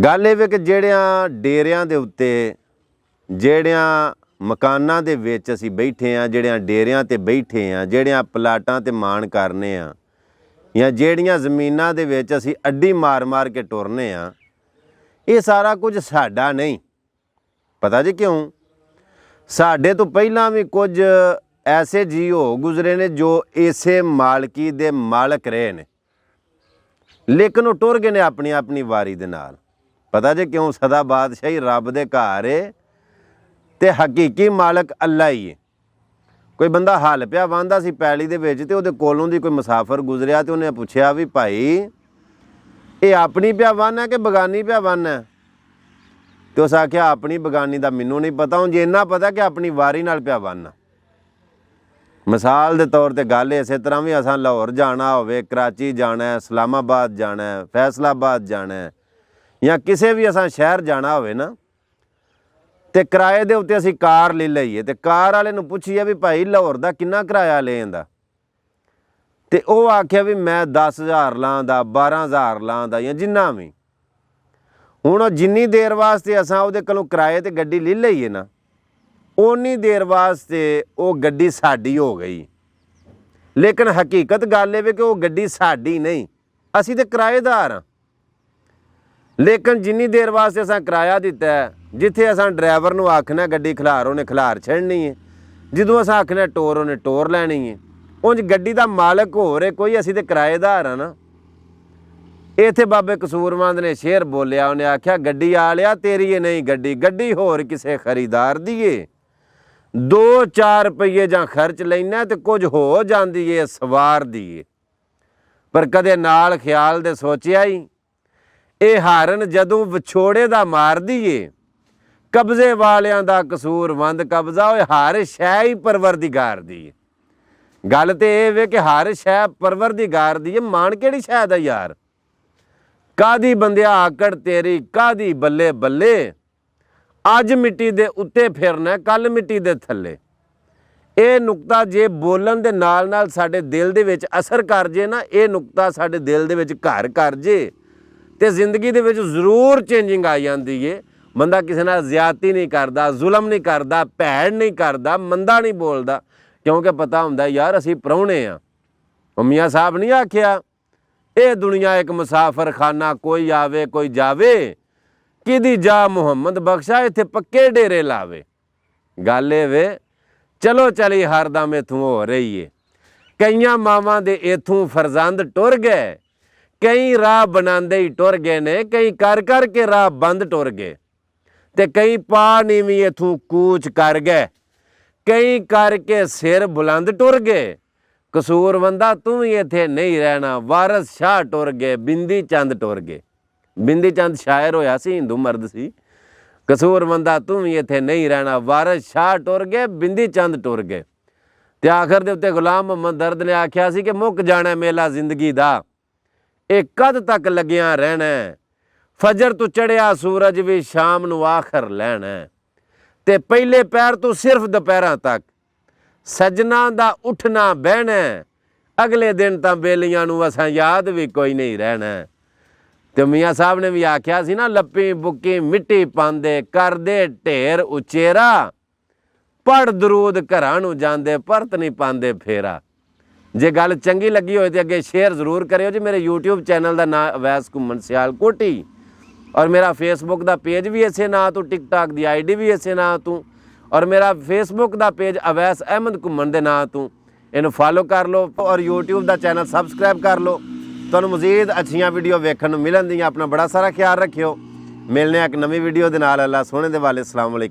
ਗੱਲ ਇਹ ਵੇ कि ਜਿਹੜਿਆਂ ਡੇਰਿਆਂ ਦੇ ਉੱਤੇ ਜਿਹੜਿਆਂ ਮਕਾਨਾਂ ਦੇ ਵਿੱਚ ਅਸੀਂ ਬੈਠੇ ਆ, ਜਿਹੜਿਆਂ ਡੇਰਿਆਂ ਤੇ ਬੈਠੇ ਆ, ਜਿਹੜਿਆਂ ਪਲਾਟਾਂ ਤੇ ਮਾਣ ਕਰਨੇ ਆ, ਜਾਂ ਜਿਹੜੀਆਂ ਜ਼ਮੀਨਾਂ ਦੇ ਵਿੱਚ ਅਸੀਂ ਅੱਡੀ ਮਾਰ ਕੇ ਟੁਰਨੇ ਆ, ਇਹ ਸਾਰਾ ਕੁਝ ਸਾਡਾ ਨਹੀਂ। ਪਤਾ ਜੀ ਕਿਉਂ? ਸਾਡੇ ਤੋਂ ਪਹਿਲਾਂ ਵੀ ਕੁਝ ਐਸੇ ਜੀਓ ਗੁਜ਼ਰੇ ਨੇ ਜੋ ਇਸੇ ਮਾਲਕੀ ਦੇ ਮਾਲਕ ਰਹੇ ਨੇ, ਲੇਕਿਨ ਉਹ ਟੁਰ ਗਏ ਨੇ ਆਪਣੀ ਆਪਣੀ ਵਾਰੀ ਦੇ ਨਾਲ। ਪਤਾ ਜੀ ਕਿਉਂ? ਸਦਾ ਬਾਦਸ਼ਾਹੀ ਰੱਬ ਦੇ ਘਰ ਏ ਤੇ ਹਕੀਕੀ ਮਾਲਕ ਅੱਲਾ ਹੀ ਹੈ। ਕੋਈ ਬੰਦਾ ਹਲ ਪਿਆ ਵਾਂਦਾ ਸੀ ਪੈਲੀ ਦੇ ਵਿੱਚ ਤੇ ਉਹਦੇ ਕੋਲੋਂ ਦੀ ਕੋਈ ਮੁਸਾਫਰ ਗੁਜ਼ਰਿਆ ਤੇ ਉਹਨੇ ਪੁੱਛਿਆ ਵੀ ਭਾਈ ਇਹ ਆਪਣੀ ਪਿਆ ਵੰਨ ਹੈ ਕਿ ਬਗਾਨੀ ਪਿਆ ਵੰਨ ਹੈ? ਤੇ ਉਸ ਆਖਿਆ ਆਪਣੀ ਬਗਾਨੀ ਦਾ ਮੈਨੂੰ ਨਹੀਂ ਪਤਾ, ਹੁਣ ਜੇ ਇੰਨਾ ਪਤਾ ਕਿ ਆਪਣੀ ਵਾਰੀ ਨਾਲ ਪਿਆ ਵੰਨ। ਮਿਸਾਲ ਦੇ ਤੌਰ ਤੇ ਗੱਲ ਇਸੇ ਤਰ੍ਹਾਂ ਵੀ ਅਸਾਂ ਲਾਹੌਰ ਜਾਣਾ ਹੋਵੇ, ਕਰਾਚੀ ਜਾਣਾ, ਇਸਲਾਮਾਬਾਦ ਜਾਣਾ, ਫੈਸਲਾਬਾਦ ਜਾਣਾ, ਜਾਂ ਕਿਸੇ ਵੀ ਅਸਾਂ ਸ਼ਹਿਰ ਜਾਣਾ ਹੋਵੇ ਨਾ, ਤੇ ਕਿਰਾਏ ਦੇ ਉੱਤੇ ਅਸੀਂ ਕਾਰ ਲੈ ਲਈਏ ਤੇ ਕਾਰ ਵਾਲੇ ਨੂੰ ਪੁੱਛੀਏ ਵੀ ਭਾਈ ਲਾਹੌਰ ਦਾ ਕਿੰਨਾ ਕਿਰਾਇਆ ਲੈ ਜਾਂਦਾ, ਤੇ ਉਹ ਆਖਿਆ ਵੀ ਮੈਂ 10,000 ਲਾਂ ਦਾ, 12,000 ਲਾਂ ਦਾ, ਜਾਂ ਜਿੰਨਾ ਵੀ। ਹੁਣ ਉਹ ਜਿੰਨੀ ਦੇਰ ਵਾਸਤੇ ਅਸਾਂ ਉਹਦੇ ਕੋਲੋਂ ਕਿਰਾਏ ਤੇ ਗੱਡੀ ਲੈ ਲਈਏ ਨਾ, ਉਨੀ ਦੇਰ ਵਾਸਤੇ ਉਹ ਗੱਡੀ ਸਾਡੀ ਹੋ ਗਈ। ਲੇਕਿਨ ਹਕੀਕਤ ਗੱਲ ਇਹ ਵੇ ਕਿ ਉਹ ਗੱਡੀ ਸਾਡੀ ਨਹੀਂ, ਅਸੀਂ ਤੇ ਕਿਰਾਏਦਾਰ ਹਾਂ। ਲੇਕਿਨ ਜਿੰਨੀ ਦੇਰ ਵਾਸਤੇ ਅਸਾਂ ਕਿਰਾਇਆ ਦਿੱਤਾ, ਜਿੱਥੇ ਅਸਾਂ ਡਰਾਈਵਰ ਨੂੰ ਆਖਣਾ ਗੱਡੀ ਖਿਲਾਰ, ਉਹਨੇ ਖਿਲਾਰ ਛੱਡਣੀ ਹੈ, ਜਦੋਂ ਅਸਾਂ ਆਖਣਾ ਟੋਰ, ਉਹਨੇ ਟੋਰ ਲੈਣੀ ਹੈ। ਉਂਝ ਗੱਡੀ ਦਾ ਮਾਲਕ ਹੋ ਰਹੇ ਕੋਈ, ਅਸੀਂ ਤੇ ਕਿਰਾਏਦਾਰ ਹਾਂ ਨਾ। ਇੱਥੇ ਬਾਬੇ ਕਸੂਰਮੰਦ ਨੇ ਸ਼ੇਰ ਬੋਲਿਆ, ਉਹਨੇ ਆਖਿਆ ਗੱਡੀ ਆ ਲਿਆ ਤੇਰੀ ਇਹ ਨਹੀਂ ਗੱਡੀ, ਗੱਡੀ ਹੋਰ ਕਿਸੇ ਖਰੀਦਾਰ ਦੀ ਏ। 2-4 ਰੁਪਈਏ ਜਾਂ ਖਰਚ ਲੈਣਾ ਤੇ ਕੁਝ ਹੋ ਜਾਂਦੀ ਏ ਸਵਾਰ ਦੀ ਏ। ਪਰ ਕਦੇ ਨਾਲ ਖਿਆਲ ਦੇ ਸੋਚਿਆ ਹੀ ਇਹ ਹਾਰਨ ਜਦੋਂ ਵਿਛੋੜੇ ਦਾ ਮਾਰਦੀ ਏ, ਕਬਜ਼ੇ ਵਾਲਿਆਂ ਦਾ ਕਸੂਰਮੰਦ ਕਬਜ਼ਾ, ਉਹ ਹਰ ਸ਼ੈ ਹੀ ਪਰਵਰਦੀਗਾਰ ਦੀ ਏ। ਗੱਲ ਤੇ ਇਹ ਵੇ ਕਿ ਹਰ ਸ਼ੈ ਪਰਵਰਦੀਗਾਰ ਦੀ ਏ, ਮਾਣ ਕਿਹੜੀ ਸ਼ੈ ਦਾ ਯਾਰ? ਕਾਦੀ ਬੰਦਿਆ ਆਕੜ ਤੇਰੀ, ਕਾਦੀ ਬੱਲੇ ਬੱਲੇ, ਅੱਜ ਮਿੱਟੀ ਦੇ ਉੱਤੇ ਫਿਰਨਾ, ਕੱਲ ਮਿੱਟੀ ਦੇ ਥੱਲੇ। ਇਹ ਨੁਕਤਾ ਜੇ ਬੋਲਣ ਦੇ ਨਾਲ ਨਾਲ ਸਾਡੇ ਦਿਲ ਦੇ ਵਿੱਚ ਅਸਰ ਕਰ ਜੇ ਨਾ, ਇਹ ਨੁਕਤਾ ਸਾਡੇ ਦਿਲ ਦੇ ਵਿੱਚ ਘਰ ਕਰ ਜੇ, ਤੇ ਜ਼ਿੰਦਗੀ ਦੇ ਵਿੱਚ ਜ਼ਰੂਰ ਚੇਂਜਿੰਗ ਆ ਜਾਂਦੀ ਏ। ਬੰਦਾ ਕਿਸੇ ਨਾਲ ਜ਼ਿਆਦਤੀ ਨਹੀਂ ਕਰਦਾ, ਜ਼ੁਲਮ ਨਹੀਂ ਕਰਦਾ, ਭੈੜ ਨਹੀਂ ਕਰਦਾ, ਮੰਦਾ ਨਹੀਂ ਬੋਲਦਾ, ਕਿਉਂਕਿ ਪਤਾ ਹੁੰਦਾ ਯਾਰ ਅਸੀਂ ਪ੍ਰਾਹੁਣੇ ਆ। ਮੀਆਂ ਸਾਹਿਬ ਨਹੀਂ ਆਖਿਆ ਇਹ ਦੁਨੀਆ ਇੱਕ ਮੁਸਾਫਰ ਖਾਨਾ, ਕੋਈ ਆਵੇ ਕੋਈ ਜਾਵੇ, ਕਿਹਦੀ ਜਾ ਮੁਹੰਮਦ ਬਖਸ਼ਾ, ਇੱਥੇ ਪੱਕੇ ਡੇਰੇ ਲਾਵੇ। ਗੱਲ ਇਹ ਵੇ ਚਲੋ ਚਲੀ ਹਰਦਮ ਇੱਥੋਂ ਹੋ ਰਹੀ ਏ। ਕਈਆਂ ਮਾਵਾਂ ਦੇ ਇੱਥੋਂ ਫਰਜ਼ੰਦ ਟੁਰ ਗਏ, ਕਈ ਰਾਹ ਬਣਾਉਂਦੇ ਹੀ ਟੁਰ ਗਏ ਨੇ, ਕਈ ਕਰ ਕਰਕੇ ਰਾਹ ਬੰਦ ਟੁਰ ਗਏ, ਤੇ ਕਈ ਪਾ ਨੀਵੀਂ ਇੱਥੋਂ ਕੂਚ ਕਰ ਗਏ, ਕਈ ਕਰਕੇ ਸਿਰ ਬੁਲੰਦ ਟੁਰ ਗਏ। ਕਸੂਰਵੰਦਾ ਤੂੰ ਵੀ ਇੱਥੇ ਨਹੀਂ ਰਹਿਣਾ, ਵਾਰਸ ਸ਼ਾਹ ਟੁਰ ਗਏ, ਬਿੰਦੀ ਚੰਦ ਟੁਰ ਗਏ। ਬਿੰਦੀ ਚੰਦ ਸ਼ਾਇਰ ਹੋਇਆ ਸੀ, ਹਿੰਦੂ ਮਰਦ ਸੀ। ਕਸੂਰਵੰਦਾ ਤੂੰ ਵੀ ਇੱਥੇ ਨਹੀਂ ਰਹਿਣਾ, ਵਾਰਸ ਸ਼ਾਹ ਟੁਰ ਗਏ, ਬਿੰਦੀ ਚੰਦ ਟੁਰ ਗਏ। ਤੇ ਆਖਰ ਦੇ ਉੱਤੇ ਗੁਲਾਮ ਮੁਹੰਮਦ ਦਰਦ ਨੇ ਆਖਿਆ ਸੀ ਕਿ ਮੁੱਕ ਜਾਣਾ ਮੇਲਾ ਜ਼ਿੰਦਗੀ ਦਾ, ਇਹ ਕਦ ਤੱਕ ਲੱਗਿਆ ਰਹਿਣਾ, ਫਜਰ ਤੋਂ ਚੜਿਆ ਸੂਰਜ ਵੀ ਸ਼ਾਮ ਨੂੰ ਆਖਰ ਲੈਣਾ, ਤੇ ਪਹਿਲੇ ਪੈਰ ਤੋਂ ਸਿਰਫ ਦੁਪਹਿਰਾਂ ਤੱਕ ਸੱਜਣਾ ਦਾ ਉੱਠਣਾ ਬਹਿਣਾ, ਅਗਲੇ ਦਿਨ ਤਾਂ ਬੇਲੀਆਂ ਨੂੰ ਅਸਾਂ ਯਾਦ ਵੀ ਕੋਈ ਨਹੀਂ ਰਹਿਣਾ। ਤੇ ਮੀਆਂ ਸਾਹਿਬ ਨੇ ਵੀ ਆਖਿਆ ਸੀ ਨਾ, ਲੱਪੀ ਬੁੱਕੀ ਮਿੱਟੀ ਪਾਉਂਦੇ, ਕਰਦੇ ਢੇਰ ਉਚੇਰਾ, ਪੜ ਦਰੂਦ ਘਰਾਂ ਨੂੰ ਜਾਂਦੇ, ਪਰਤ ਨਹੀਂ ਪਾਉਂਦੇ ਫੇਰਾ। ਜੇ ਗੱਲ ਚੰਗੀ ਲੱਗੀ ਹੋਏ ਤੇ ਅੱਗੇ ਸ਼ੇਅਰ ਜ਼ਰੂਰ ਕਰਿਓ ਜੀ। ਮੇਰੇ YouTube ਚੈਨਲ ਦਾ ਨਾਂ ਅਵੈਸ ਘੁੰਮਣ ਸਿਆਲਕੋਟੀ, ਔਰ ਮੇਰਾ ਫੇਸਬੁੱਕ ਦਾ ਪੇਜ ਵੀ ਇਸੇ ਨਾਂ ਤੋਂ, ਟਿਕਟਾਕ ਦੀ ID ਵੀ ਇਸੇ ਨਾਂ ਤੋਂ, ਔਰ ਮੇਰਾ ਫੇਸਬੁੱਕ ਦਾ ਪੇਜ ਅਵੈਸ ਅਹਿਮਦ ਘੁੰਮਣ ਦੇ ਨਾਂ ਤੋਂ। ਇਹਨੂੰ ਫਾਲੋ ਕਰ ਲਓ ਔਰ YouTube ਦਾ ਚੈਨਲ ਸਬਸਕ੍ਰਾਈਬ ਕਰ ਲਓ। ਤੁਹਾਨੂੰ ਮਜ਼ੀਦ ਅੱਛੀਆਂ ਵੀਡੀਓ ਵੇਖਣ ਨੂੰ ਮਿਲਣ ਦੀਆਂ। ਆਪਣਾ ਬੜਾ ਸਾਰਾ ਖਿਆਲ ਰੱਖਿਓ। ਮਿਲਨੇ ਆ ਇੱਕ ਨਵੀਂ ਵੀਡੀਓ ਦੇ ਨਾਲ। ਅੱਲਾ ਸੋਹਣੇ ਦੇ ਵਾਲੇ। ਅਸਲਾਮ ਵਾਲੇਕੁਮ।